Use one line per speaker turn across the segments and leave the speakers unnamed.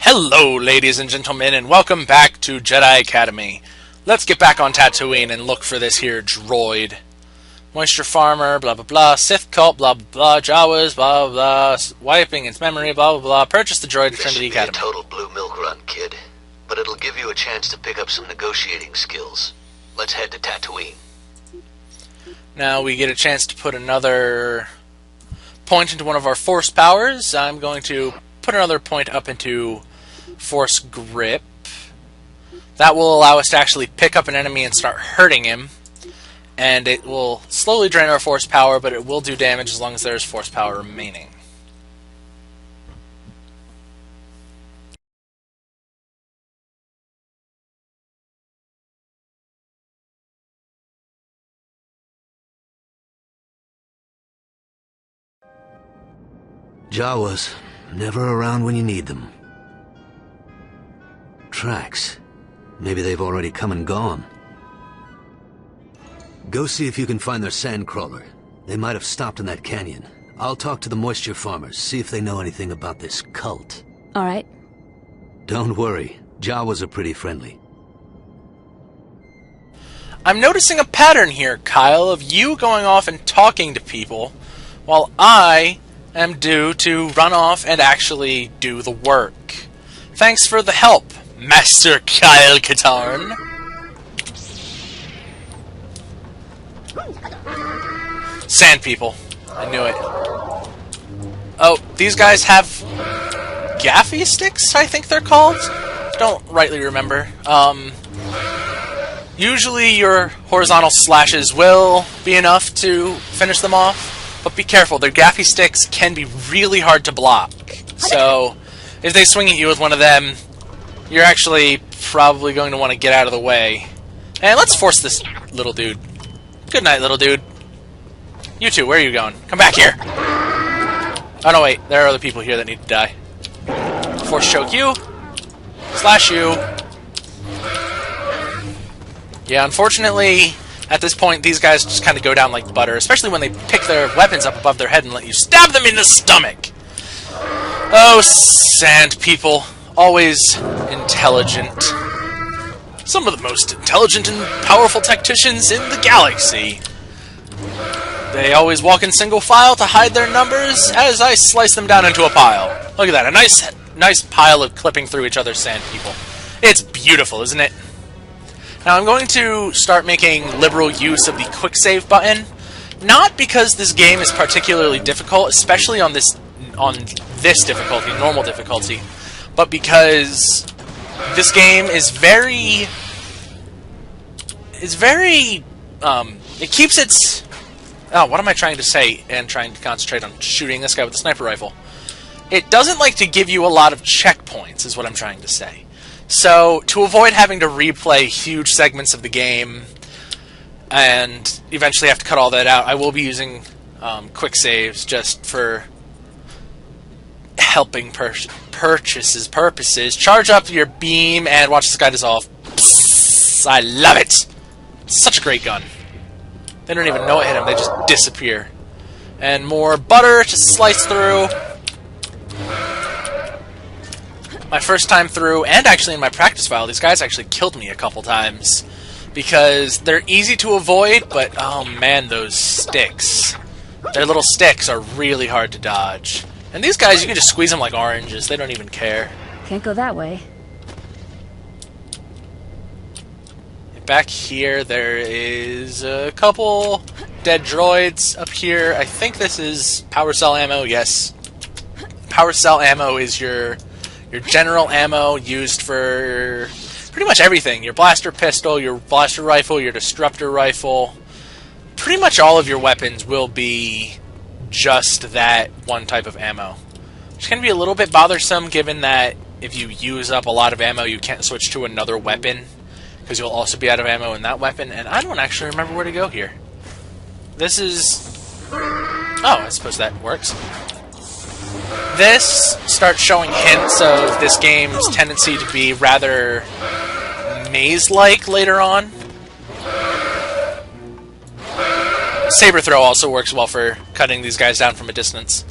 Hello, ladies and gentlemen, and welcome back to Jedi Academy. Let's get back on Tatooine and look for this here droid. Moisture Farmer, blah blah blah, Sith Cult, blah blah blah, Jawas, blah blah blah, wiping its memory, blah blah blah, purchase the droid, return to the Academy.
This should be a total blue milk run, kid. But it'll give you a chance to pick up some negotiating skills. Let's head to Tatooine.
Now we get a chance to put another point into one of our Force powers. I'm going to put another point up into Force Grip. That will allow us to actually pick up an enemy and start hurting him. And it will slowly drain our Force power, but it will do damage as long as there's Force power remaining.
Jawas, never around when you need them. Tracks. Maybe they've already come and gone. Go see if you can find their sandcrawler. They might have stopped in that canyon. I'll talk to the moisture farmers, see if they know anything about this cult.
All right.
Don't worry, Jawas are pretty friendly.
I'm noticing a pattern here, Kyle, of you going off and talking to people, while I am due to run off and actually do the work. Thanks for the help, Master Kyle Katarn. Sand people. I knew it. Oh, these guys have gaffy sticks, I think they're called? Don't rightly remember. Usually your horizontal slashes will be enough to finish them off. But be careful, their gaffy sticks can be really hard to block. So, if they swing at you with one of them, you're actually probably going to want to get out of the way. And let's force this little dude. Good night, little dude. You two, where are you going? Come back here! Oh no, wait, there are other people here that need to die. Force choke you. Slash you. Yeah, unfortunately, at this point, these guys just kind of go down like butter, especially when they pick their weapons up above their head and let you stab them in the stomach. Oh, sand people. Always intelligent. Some of the most intelligent and powerful tacticians in the galaxy. They always walk in single file to hide their numbers as I slice them down into a pile. Look at that, a nice pile of clipping through each other's sand people. It's beautiful, isn't it? Now I'm going to start making liberal use of the quick save button, not because this game is particularly difficult, especially on this difficulty, normal difficulty, but because this game is very it keeps its what am I trying to say and trying to concentrate on shooting this guy with a sniper rifle. It doesn't like to give you a lot of checkpoints, is what I'm trying to say. So, to avoid having to replay huge segments of the game and eventually have to cut all that out, I will be using quick saves just for helping purposes. Charge up your beam and watch this guy dissolve. Psst, I love it! It's such a great gun. They don't even know what hit them, they just disappear. And more butter to slice through. My first time through, and actually in my practice file, these guys actually killed me a couple times. Because they're easy to avoid, but oh man, those sticks. Their little sticks are really hard to dodge. And these guys, you can just squeeze them like oranges, they don't even care.
Can't go that way.
Back here, there is a couple dead droids up here. I think this is power cell ammo, yes. Power cell ammo is your general ammo used for pretty much everything. Your blaster pistol, your blaster rifle, your disruptor rifle. Pretty much all of your weapons will be just that one type of ammo. Which can be a little bit bothersome given that if you use up a lot of ammo, you can't switch to another weapon, because you'll also be out of ammo in that weapon. And I don't actually remember where to go here. This is... oh, I suppose that works. This starts showing hints of this game's tendency to be rather maze-like later on. Saber throw also works well for cutting these guys down from a distance.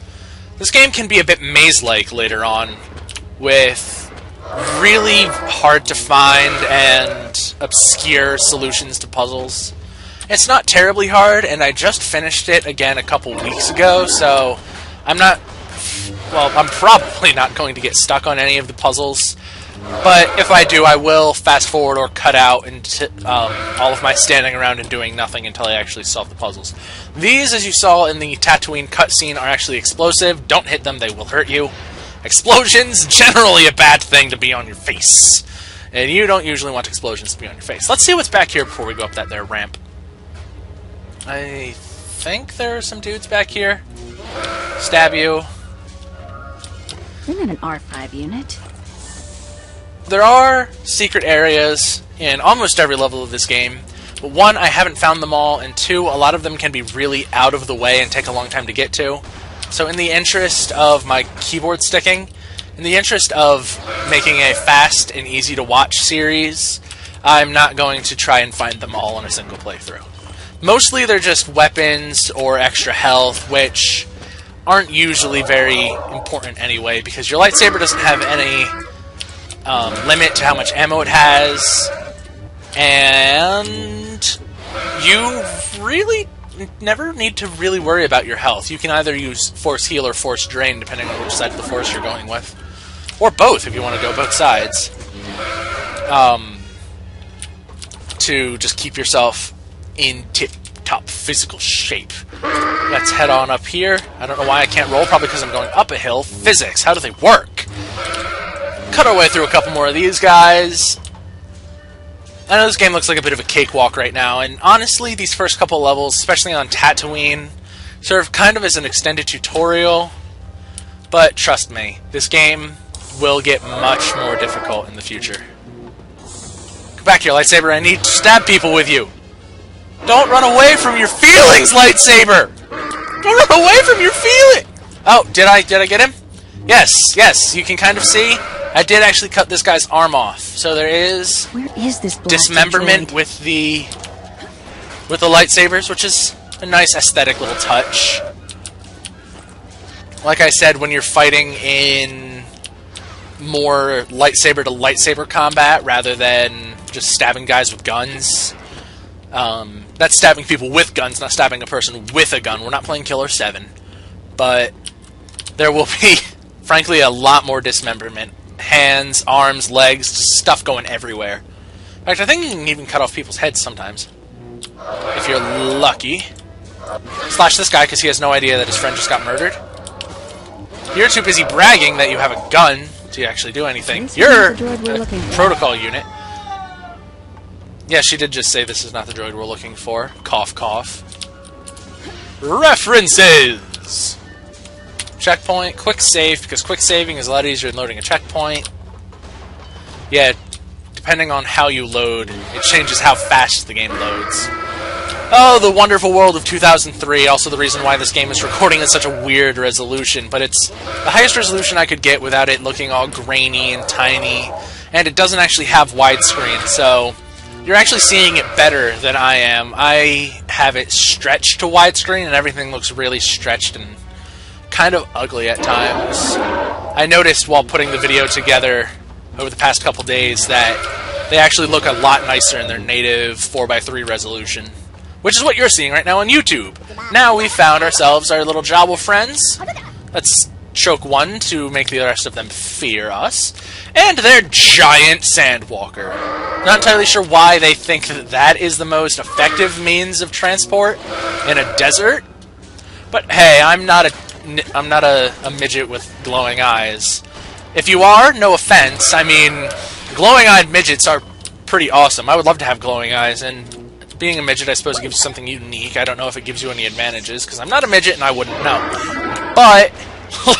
This game can be a bit maze-like later on, with really hard to find and obscure solutions to puzzles. It's not terribly hard, and I just finished it again a couple weeks ago, so I'm probably not going to get stuck on any of the puzzles. But if I do, I will fast forward or cut out into all of my standing around and doing nothing until I actually solve the puzzles. These, as you saw in the Tatooine cutscene, are actually explosive. Don't hit them, they will hurt you. Explosions, generally a bad thing to be on your face. And you don't usually want explosions to be on your face. Let's see what's back here before we go up that there ramp. I think there are some dudes back here. Stab you.
Isn't that an R5 unit?
There are secret areas in almost every level of this game, but one, I haven't found them all, and two, a lot of them can be really out of the way and take a long time to get to. So in the interest of my keyboard sticking, in the interest of making a fast and easy to watch series, I'm not going to try and find them all in a single playthrough. Mostly they're just weapons or extra health, which aren't usually very important anyway, because your lightsaber doesn't have any limit to how much ammo it has, and you really never need to really worry about your health. You can either use Force Heal or Force Drain, depending on which side of the Force you're going with. Or both, if you want to go both sides. To just keep yourself in tip-top physical shape. Let's head on up here. I don't know why I can't roll, probably because I'm going up a hill. Physics, how do they work? Cut our way through a couple more of these guys. I know this game looks like a bit of a cakewalk right now, and honestly, these first couple levels, especially on Tatooine, serve kind of as an extended tutorial, but trust me, this game will get much more difficult in the future. Come back here, lightsaber, I need to stab people with you! Don't run away from your feelings, lightsaber! Don't run away from your feelings! Oh, did I get him? Yes, you can kind of see. I did actually cut this guy's arm off, so there is
Where is this
dismemberment
droid?
with the lightsabers, which is a nice aesthetic little touch. Like I said, when you're fighting in more lightsaber to lightsaber combat rather than just stabbing guys with guns, that's stabbing people with guns, not stabbing a person with a gun. We're not playing Killer 7, but there will be, frankly, a lot more dismemberment. Hands, arms, legs, stuff going everywhere. In fact, I think you can even cut off people's heads sometimes, if you're lucky. Slash this guy because he has no idea that his friend just got murdered. You're too busy bragging that you have a gun to actually do anything. You're a protocol unit. Yeah, she did just say this is not the droid we're looking for. Cough, cough. References! Checkpoint, quick save, because quick saving is a lot easier than loading a checkpoint. Yeah, depending on how you load, it changes how fast the game loads. Oh, the wonderful world of 2003, also the reason why this game is recording at such a weird resolution, but it's the highest resolution I could get without it looking all grainy and tiny, and it doesn't actually have widescreen, so you're actually seeing it better than I am. I have it stretched to widescreen, and everything looks really stretched and kind of ugly at times. I noticed while putting the video together over the past couple days that they actually look a lot nicer in their native 4:3 resolution, which is what you're seeing right now on YouTube. Now we've found ourselves our little Jawa friends. Let's choke one to make the rest of them fear us. And their giant sandwalker. Not entirely sure why they think that that is the most effective means of transport in a desert. But hey, I'm not a midget with glowing eyes. If you are, no offense. I mean, glowing-eyed midgets are pretty awesome. I would love to have glowing eyes, and being a midget, I suppose, gives you something unique. I don't know if it gives you any advantages, because I'm not a midget and I wouldn't know. But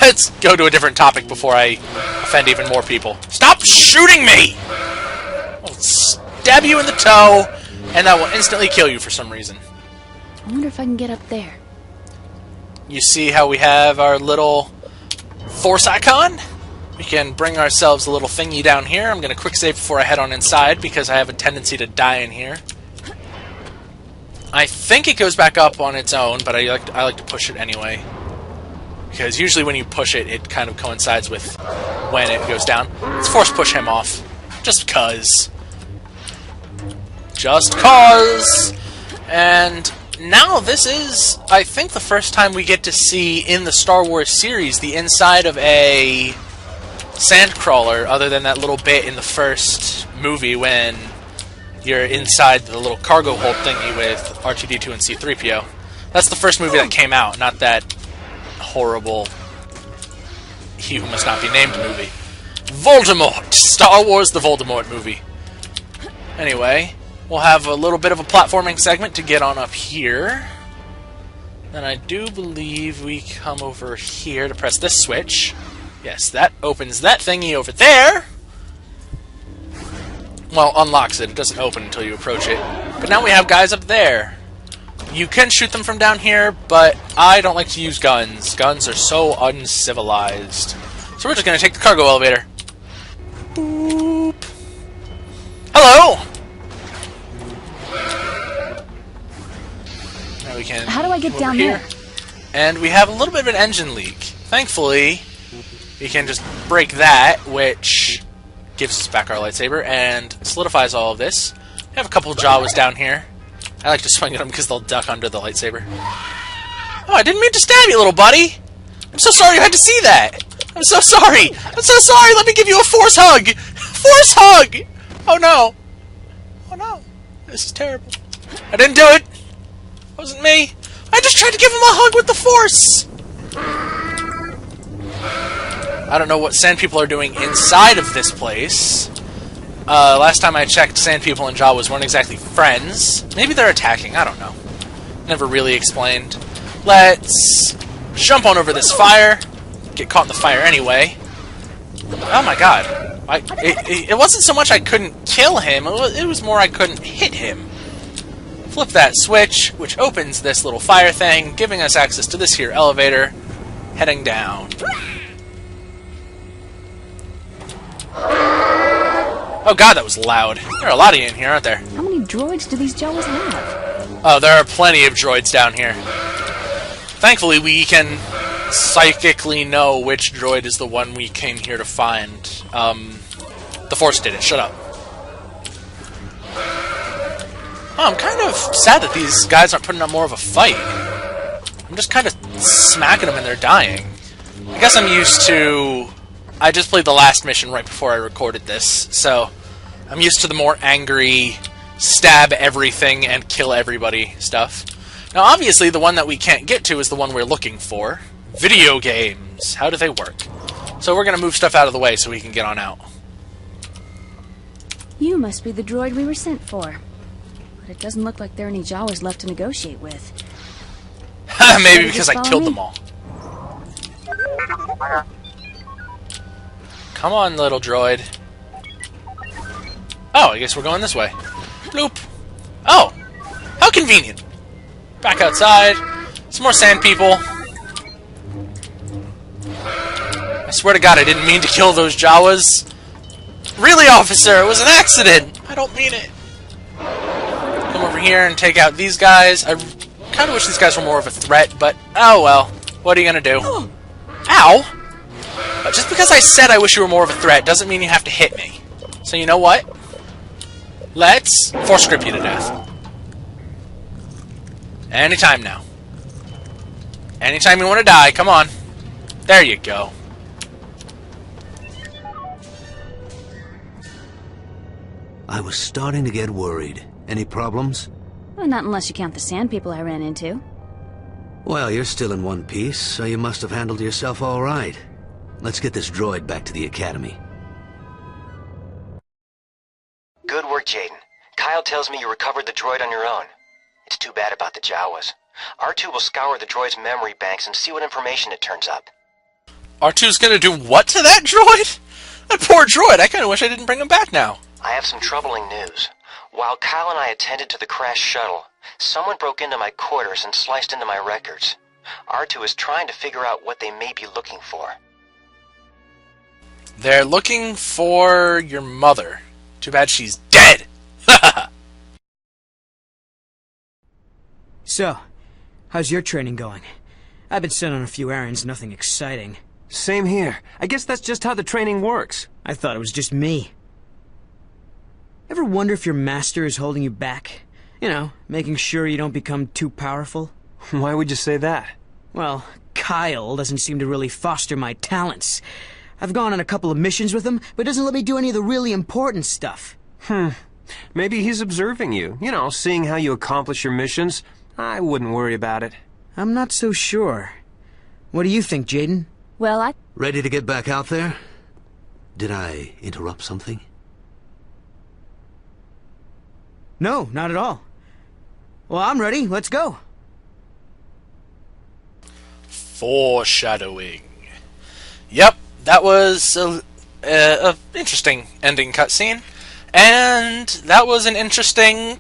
let's go to a different topic before I offend even more people. Stop shooting me! I'll stab you in the toe, and that will instantly kill you for some reason.
I wonder if I can get up there.
You see how we have our little force icon? We can bring ourselves a little thingy down here. I'm going to quick save before I head on inside because I have a tendency to die in here. I think it goes back up on its own, but I like to push it anyway. because usually when you push it, it kind of coincides with when it goes down. Let's force push him off. Just cause. Just cause! And now this is, I think, the first time we get to see in the Star Wars series the inside of a sandcrawler, other than that little bit in the first movie when you're inside the little cargo hold thingy with R2-D2 and C-3PO. That's the first movie that came out, not that horrible He Who Must Not Be Named movie. Voldemort! Star Wars the Voldemort movie. Anyway, we'll have a little bit of a platforming segment to get on up here. Then I do believe we come over here to press this switch. Yes, that opens that thingy over there. Well, unlocks it. It doesn't open until you approach it. But now we have guys up there. You can shoot them from down here, but I don't like to use guns. Guns are so uncivilized. So we're just going to take the cargo elevator. Boop. Hello! Now we can
How do I get down
here.
there?
And we have a little bit of an engine leak. Thankfully, we can just break that, which gives us back our lightsaber and solidifies all of this. We have a couple Jawas down here. I like to swing at them because they'll duck under the lightsaber. Oh, I didn't mean to stab you, little buddy! I'm so sorry you had to see that! I'm so sorry! I'm so sorry! Let me give you a force hug! Force hug! Oh no! Oh no! This is terrible. I didn't do it! It wasn't me! I just tried to give him a hug with the force! I don't know what sand people are doing inside of this place. Last time I checked, sand people and Jawas weren't exactly friends. Maybe they're attacking, I don't know. Never really explained. Let's jump on over this fire. Get caught in the fire anyway. Oh my god. It wasn't so much I couldn't kill him, it was more I couldn't hit him. Flip that switch, which opens this little fire thing, giving us access to this here elevator, heading down. Oh god, that was loud. There are a lot of you in here, aren't there?
How many droids do these Jawas have?
Oh, there are plenty of droids down here. Thankfully, we can psychically know which droid is the one we came here to find. The Force did it. Shut up. Oh, I'm kind of sad that these guys aren't putting up more of a fight. I'm just kind of smacking them and they're dying. I guess I'm used to... I just played the last mission right before I recorded this, so I'm used to the more angry, stab everything and kill everybody stuff. Now, obviously, the one that we can't get to is the one we're looking for. Video games. How do they work? So we're going to move stuff out of the way so we can get on out.
You must be the droid we were sent for. But it doesn't look like there are any Jawas left to negotiate with.
Maybe because I killed them all. Come on, little droid. Oh, I guess we're going this way. Bloop. Oh, how convenient. Back outside. Some more sand people. I swear to God, I didn't mean to kill those Jawas. Really, officer, it was an accident. I don't mean it. Come over here and take out these guys. I kind of wish these guys were more of a threat, but oh well. What are you gonna do? Ow! Just because I said I wish you were more of a threat doesn't mean you have to hit me. So you know what? Let's force grip you to death. Anytime now. Anytime you want to die, come on. There you go.
I was starting to get worried. Any problems?
Well, not unless you count the sand people I ran into.
Well, you're still in one piece, so you must have handled yourself all right. Let's get this droid back to the Academy.
Good work, Jaden. Kyle tells me you recovered the droid on your own. It's too bad about the Jawas. R2 will scour the droid's memory banks and see what information it turns up.
R2's gonna do what to that droid? That poor droid, I kinda wish I didn't bring him back now.
I have some troubling news. While Kyle and I attended to the crashed shuttle, someone broke into my quarters and sliced into my records. R2 is trying to figure out what they may be looking for.
They're looking for your mother. Too bad she's dead!
So, how's your training going? I've been sent on a few errands, nothing exciting.
Same here. I guess that's just how the training works.
I thought it was just me. Ever wonder if your master is holding you back? You know, making sure you don't become too powerful?
Why would you say that?
Well, Kyle doesn't seem to really foster my talents. I've gone on a couple of missions with him, but doesn't let me do any of the really important stuff.
Maybe he's observing you. You know, seeing how you accomplish your missions. I wouldn't worry about it.
I'm not so sure. What do you think, Jaden?
Well,
Ready to get back out there? Did I interrupt something?
No, not at all. Well, I'm ready. Let's go.
Foreshadowing. Yep, that was a interesting ending cutscene, and that was an interesting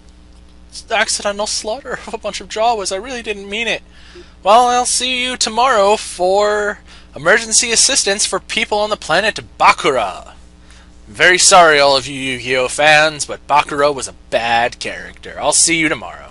accidental slaughter of a bunch of Jawas. I really didn't mean it. Well, I'll see you tomorrow for emergency assistance for people on the planet Bakura. Very sorry, all of you Yu-Gi-Oh fans, but Bakura was a bad character. I'll see you tomorrow.